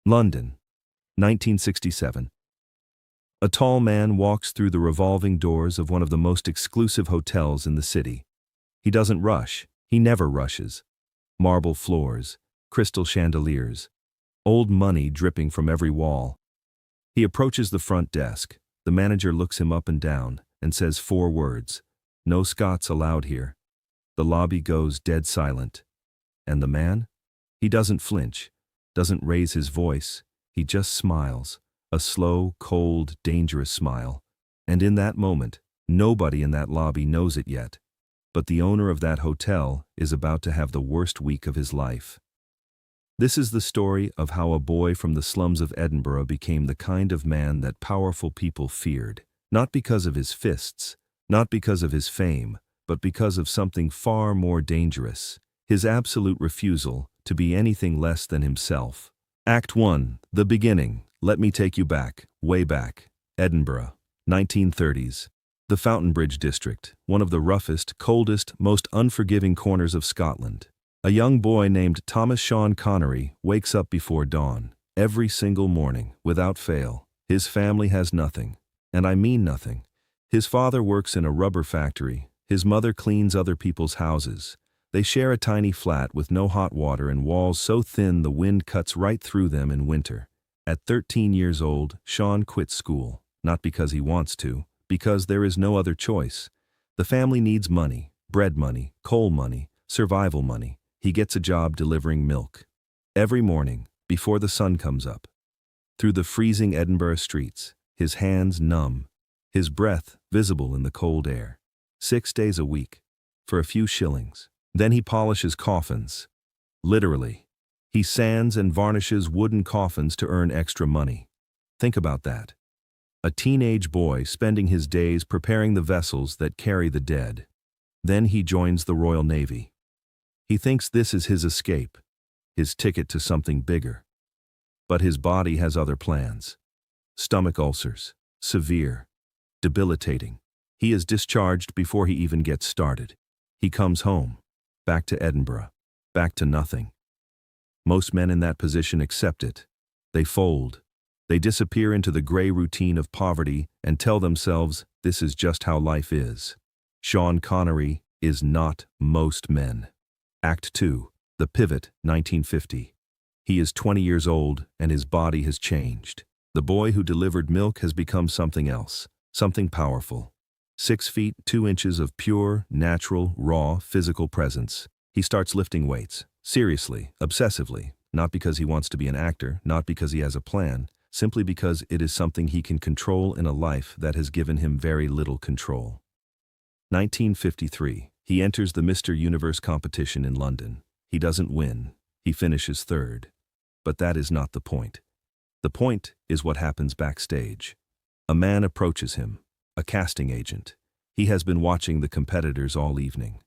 London, 1967. A tall man walks through the revolving doors of one of the most exclusive hotels in the city. He doesn't rush. He never rushes. Marble floors, crystal chandeliers, old money dripping from every wall. He approaches the front desk. The manager looks him up and down and says 4 words. No Scots allowed here. The lobby goes dead silent. And the man? He doesn't flinch, doesn't raise his voice. He just smiles. A slow, cold, dangerous smile. And in that moment, nobody in that lobby knows it yet. But the owner of that hotel is about to have the worst week of his life. This is the story of how a boy from the slums of Edinburgh became the kind of man that powerful people feared, not because of his fists, not because of his fame, but because of something far more dangerous, his absolute refusal to be anything less than himself. Act 1, the beginning. Let me take you back, way back. Edinburgh, 1930s. The Fountain Bridge district, one of the roughest, coldest, most unforgiving corners of Scotland. A young boy named Thomas Sean Connery wakes up before dawn, every single morning, without fail. His family has nothing, and I mean nothing. His father works in a rubber factory. His mother cleans other people's houses. They share a tiny flat with no hot water and walls so thin the wind cuts right through them in winter. At 13 years old, Sean quits school, not because he wants to, because there is no other choice. The family needs money, bread money, coal money, survival money. He gets a job delivering milk. Every morning, before the sun comes up. Through the freezing Edinburgh streets, his hands numb, his breath visible in the cold air. 6 days a week, for a few shillings. Then he polishes coffins. Literally. He sands and varnishes wooden coffins to earn extra money. Think about that. A teenage boy spending his days preparing the vessels that carry the dead. Then he joins the Royal Navy. He thinks this is his escape, his ticket to something bigger. But his body has other plans. Stomach ulcers, severe, debilitating. He is discharged before he even gets started. He comes home, back to Edinburgh, back to nothing. Most men in that position accept it. They fold. They disappear into the gray routine of poverty and tell themselves this is just how life is. Sean Connery is not most men. Act 2, The Pivot, 1950. He is 20 years old and his body has changed. The boy who delivered milk has become something else, something powerful. 6 feet 2 inches of pure, natural, raw, physical presence. He starts lifting weights. Seriously, obsessively, not because he wants to be an actor, not because he has a plan, simply because it is something he can control in a life that has given him very little control. 1953. He enters the Mr. Universe competition in London. He doesn't win. He finishes 3rd. But that is not the point. The point is what happens backstage. A man approaches him, a casting agent. He has been watching the competitors all evening.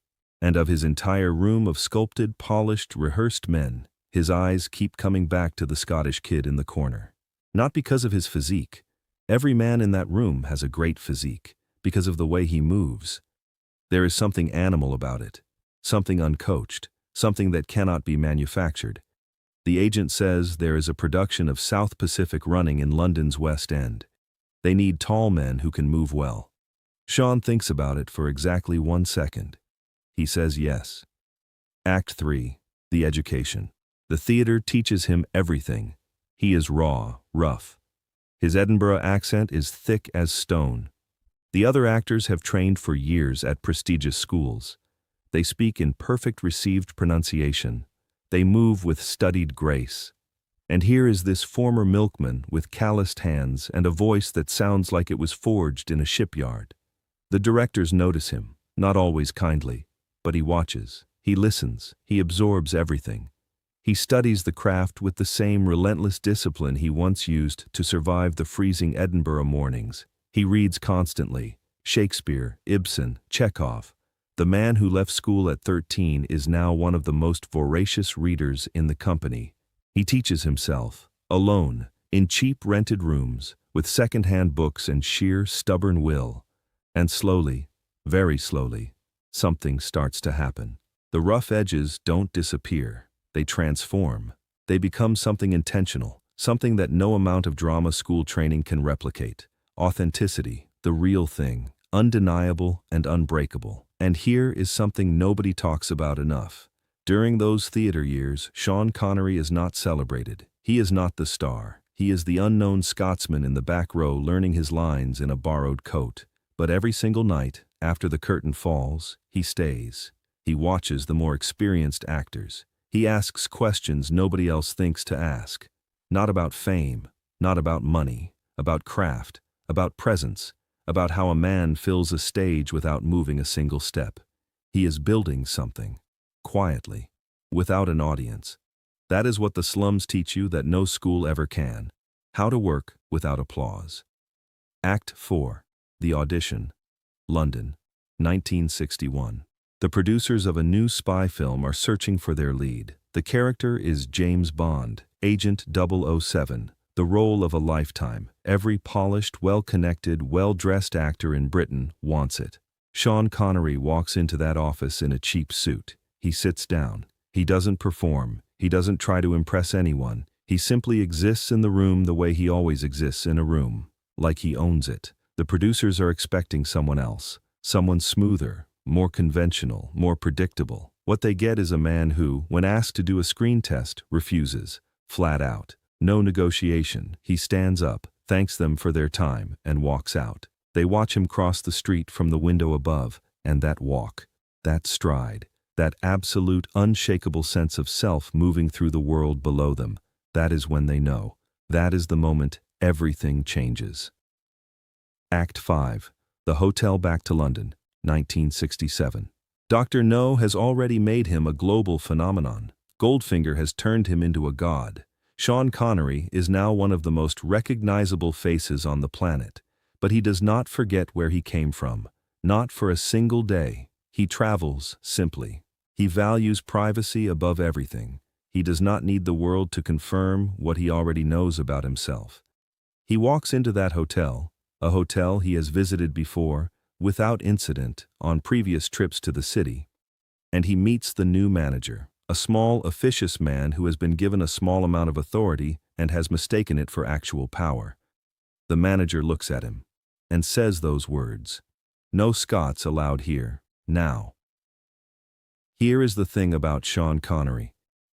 And of his entire room of sculpted, polished, rehearsed men, his eyes keep coming back to the Scottish kid in the corner. Not because of his physique. Every man in that room has a great physique, because of the way he moves. There is something animal about it, something uncoached, something that cannot be manufactured. The agent says there is a production of South Pacific running in London's West End. They need tall men who can move well. Sean thinks about it for exactly 1 second. He says yes. Act 3, The Education. The theater teaches him everything. He is raw, rough. His Edinburgh accent is thick as stone. The other actors have trained for years at prestigious schools. They speak in perfect received pronunciation. They move with studied grace. And here is this former milkman with calloused hands and a voice that sounds like it was forged in a shipyard. The directors notice him, not always kindly. But he watches, he listens, he absorbs everything. He studies the craft with the same relentless discipline he once used to survive the freezing Edinburgh mornings. He reads constantly. Shakespeare, Ibsen, Chekhov. The man who left school at 13 is now one of the most voracious readers in the company. He teaches himself, alone, in cheap rented rooms, with second-hand books and sheer, stubborn will. And slowly, very slowly, something starts to happen. The rough edges don't disappear. They transform. They become something intentional, something that no amount of drama school training can replicate. Authenticity, the real thing, undeniable and unbreakable. And here is something nobody talks about enough. During those theater years, Sean Connery is not celebrated. He is not the star. He is the unknown Scotsman in the back row learning his lines in a borrowed coat. But every single night, after the curtain falls, he stays. He watches the more experienced actors. He asks questions nobody else thinks to ask. Not about fame, not about money, about craft, about presence, about how a man fills a stage without moving a single step. He is building something, quietly, without an audience. That is what the slums teach you that no school ever can. How to work without applause. Act 4. The Audition. London, 1961. The producers of a new spy film are searching for their lead. The character is James Bond, Agent 007, the role of a lifetime. Every polished, well-connected, well-dressed actor in Britain wants it. Sean Connery walks into that office in a cheap suit. He sits down. He doesn't perform. He doesn't try to impress anyone. He simply exists in the room the way he always exists in a room, like he owns it. The producers are expecting someone else, someone smoother, more conventional, more predictable. What they get is a man who, when asked to do a screen test, refuses, flat out. No negotiation. He stands up, thanks them for their time, and walks out. They watch him cross the street from the window above, and that walk, that stride, that absolute, unshakable sense of self moving through the world below them, that is when they know. That is the moment everything changes. Act 5. The Hotel Back to London, 1967. Dr. No has already made him a global phenomenon. Goldfinger has turned him into a god. Sean Connery is now one of the most recognizable faces on the planet. But he does not forget where he came from. Not for a single day. He travels, simply. He values privacy above everything. He does not need the world to confirm what he already knows about himself. He walks into that hotel, a hotel he has visited before, without incident, on previous trips to the city, and he meets the new manager, a small, officious man who has been given a small amount of authority and has mistaken it for actual power. The manager looks at him and says those words, "No Scots allowed here, now." Here is the thing about Sean Connery.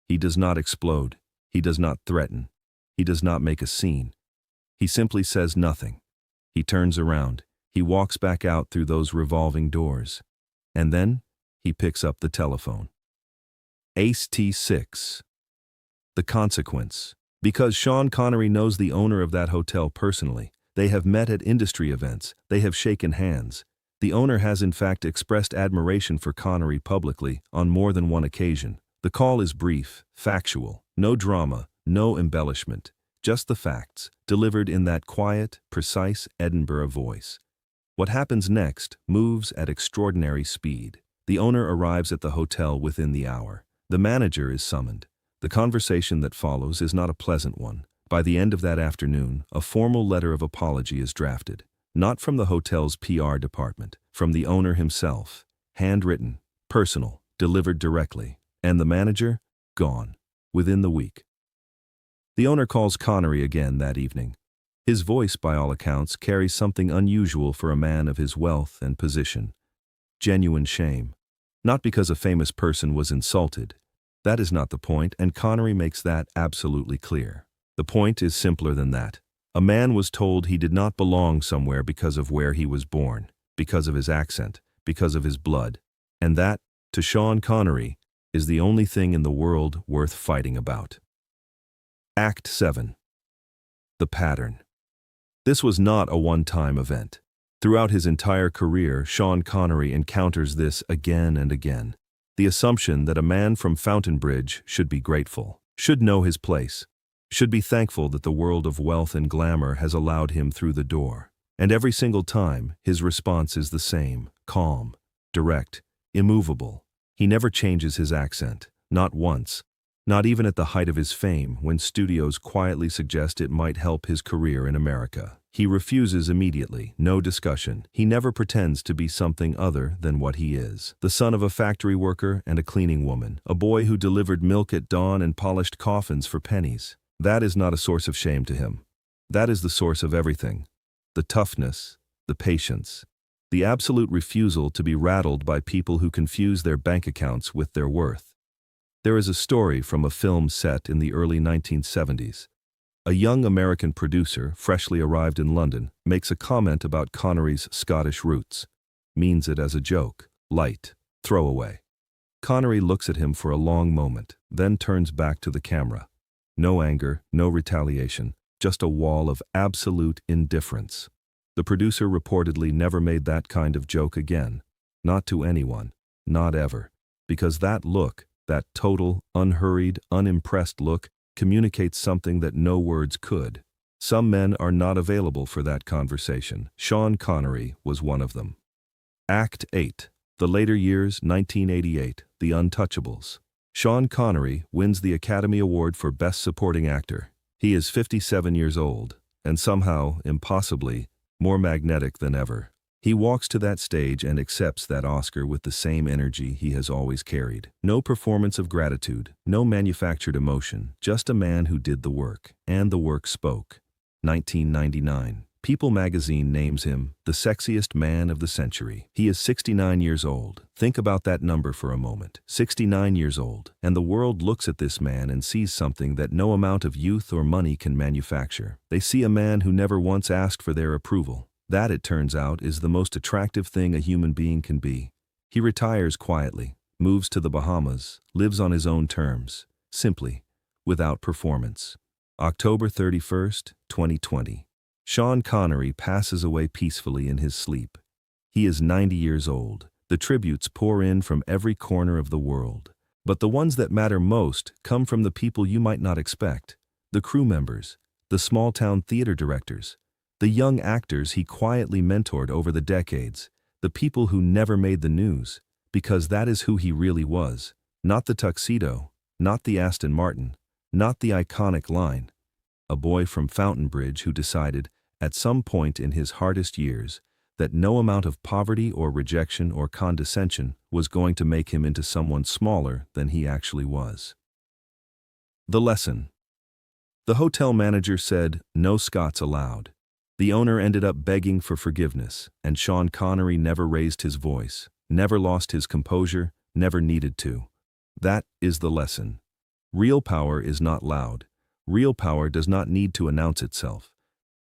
He does not explode. He does not threaten. He does not make a scene. He simply says nothing. He turns around. He walks back out through those revolving doors. And then, he picks up the telephone. Ace T6. The consequence. Because Sean Connery knows the owner of that hotel personally. They have met at industry events. They have shaken hands. The owner has in fact expressed admiration for Connery publicly on more than one occasion. The call is brief, factual, no drama, no embellishment, just the facts, delivered in that quiet, precise Edinburgh voice. What happens next moves at extraordinary speed. The owner arrives at the hotel within the hour. The manager is summoned. The conversation that follows is not a pleasant one. By the end of that afternoon, a formal letter of apology is drafted. Not from the hotel's PR department, from the owner himself. Handwritten, personal, delivered directly. And the manager? Gone. Within the week. The owner calls Connery again that evening. His voice, by all accounts, carries something unusual for a man of his wealth and position. Genuine shame. Not because a famous person was insulted. That is not the point, and Connery makes that absolutely clear. The point is simpler than that. A man was told he did not belong somewhere because of where he was born, because of his accent, because of his blood. And that, to Sean Connery, is the only thing in the world worth fighting about. Act 7. The Pattern. This was not a one-time event. Throughout his entire career, Sean Connery encounters this again and again. The assumption that a man from Fountainbridge should be grateful, should know his place, should be thankful that the world of wealth and glamour has allowed him through the door. And every single time, his response is the same, calm, direct, immovable. He never changes his accent, not once, not even at the height of his fame when studios quietly suggest it might help his career in America. He refuses immediately, no discussion. He never pretends to be something other than what he is. The son of a factory worker and a cleaning woman, a boy who delivered milk at dawn and polished coffins for pennies. That is not a source of shame to him. That is the source of everything. The toughness, the patience, the absolute refusal to be rattled by people who confuse their bank accounts with their worth. There is a story from a film set in the early 1970s. A young American producer, freshly arrived in London, makes a comment about Connery's Scottish roots. Means it as a joke, light, throwaway. Connery looks at him for a long moment, then turns back to the camera. No anger, no retaliation, just a wall of absolute indifference. The producer reportedly never made that kind of joke again. Not to anyone. Not ever. Because that look, that total, unhurried, unimpressed look, communicates something that no words could. Some men are not available for that conversation. Sean Connery was one of them. Act 8. The Later Years, 1988, The Untouchables. Sean Connery wins the Academy Award for Best Supporting Actor. He is 57 years old, and somehow, impossibly, more magnetic than ever. He walks to that stage and accepts that Oscar with the same energy he has always carried. No performance of gratitude, no manufactured emotion, just a man who did the work, and the work spoke. 1999. People magazine names him the sexiest man of the century. He is 69 years old. Think about that number for a moment. 69 years old. And the world looks at this man and sees something that no amount of youth or money can manufacture. They see a man who never once asked for their approval. That, it turns out, is the most attractive thing a human being can be. He retires quietly, moves to the Bahamas, lives on his own terms, simply, without performance. October 31st, 2020. Sean Connery passes away peacefully in his sleep. He is 90 years old. The tributes pour in from every corner of the world. But the ones that matter most come from the people you might not expect. The crew members, the small-town theater directors, the young actors he quietly mentored over the decades, the people who never made the news, because that is who he really was. Not the tuxedo, not the Aston Martin, not the iconic line. A boy from Fountainbridge who decided, at some point in his hardest years, that no amount of poverty or rejection or condescension was going to make him into someone smaller than he actually was. The lesson. The hotel manager said, "No Scots allowed." The owner ended up begging for forgiveness, and Sean Connery never raised his voice, never lost his composure, never needed to. That is the lesson. Real power is not loud. Real power does not need to announce itself.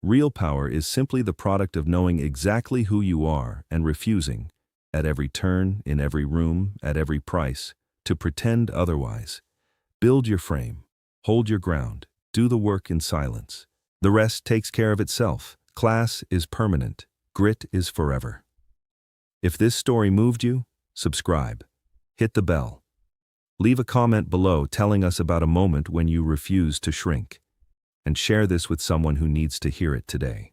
Real power is simply the product of knowing exactly who you are and refusing, at every turn, in every room, at every price, to pretend otherwise. Build your frame. Hold your ground. Do the work in silence. The rest takes care of itself. Class is permanent. Grit is forever. If this story moved you, subscribe. Hit the bell. Leave a comment below telling us about a moment when you refused to shrink. And share this with someone who needs to hear it today.